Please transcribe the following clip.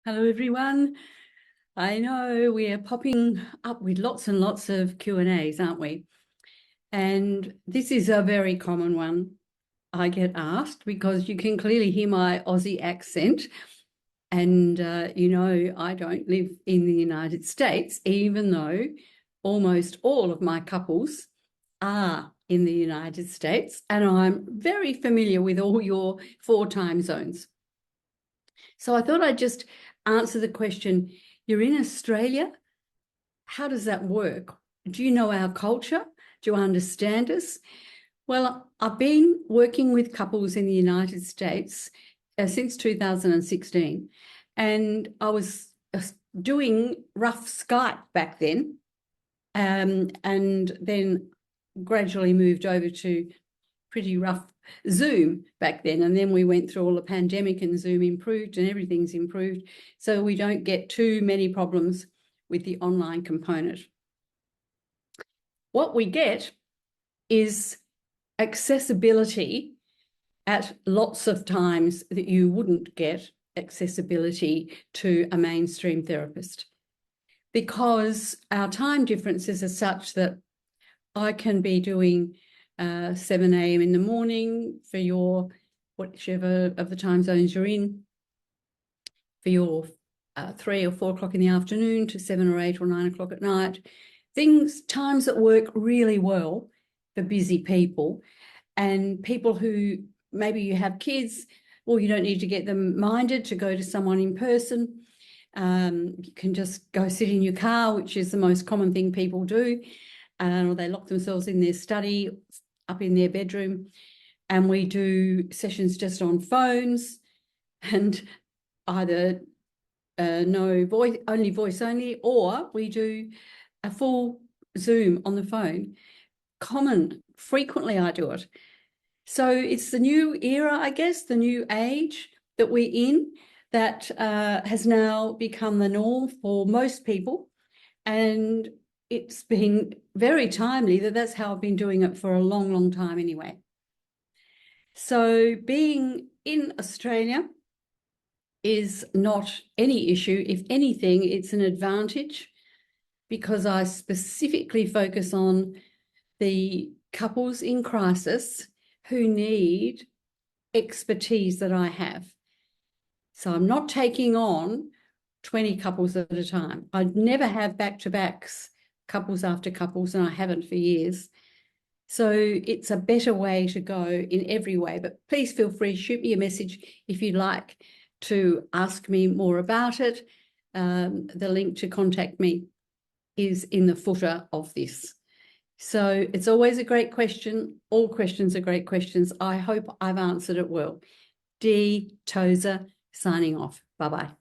Hello, everyone. I know we are popping up with lots and lots of Q&As, aren't we? And this is a very common one I get asked because you can clearly hear my Aussie accent. And, I don't live in the United States, even though almost all of my couples are in the United States. And I'm very familiar with all your 4 time zones. So I thought I'd just answer the question, you're in Australia? How does that work? Do you know our culture? Do you understand us? Well, I've been working with couples in the United States since 2016, and I was doing rough Skype back then, and then gradually moved over to pretty rough Zoom back then. And then we went through all the pandemic and Zoom improved and everything's improved. So we don't get too many problems with the online component. What we get is accessibility at lots of times that you wouldn't get accessibility to a mainstream therapist, because our time differences are such that I can be doing 7 a.m. in the morning for your, whichever of the time zones you're in, for your 3 or 4 o'clock in the afternoon to 7 or 8 or 9 o'clock at night. Times that work really well for busy people, and people who maybe you have kids, or you don't need to get them minded to go to someone in person. You can just go sit in your car, which is the most common thing people do, or they lock themselves in their study, up in their bedroom, and we do sessions just on phones, and either no voice, only voice only, or we do a full Zoom on the phone. Frequently I do it. So it's the new era, I guess, the new age that we're in, that has now become the norm for most people. And it's been very timely that's how I've been doing it for a long, long time anyway. So being in Australia is not any issue. If anything, it's an advantage, because I specifically focus on the couples in crisis who need expertise that I have. So I'm not taking on 20 couples at a time. I'd never have back-to-backs, couples after couples, and I haven't for years. So it's a better way to go in every way. But please feel free, shoot me a message if you'd like to ask me more about it. The link to contact me is in the footer of this. So it's always a great question. All questions are great questions. I hope I've answered it well. Dee Tozer signing off. Bye-bye.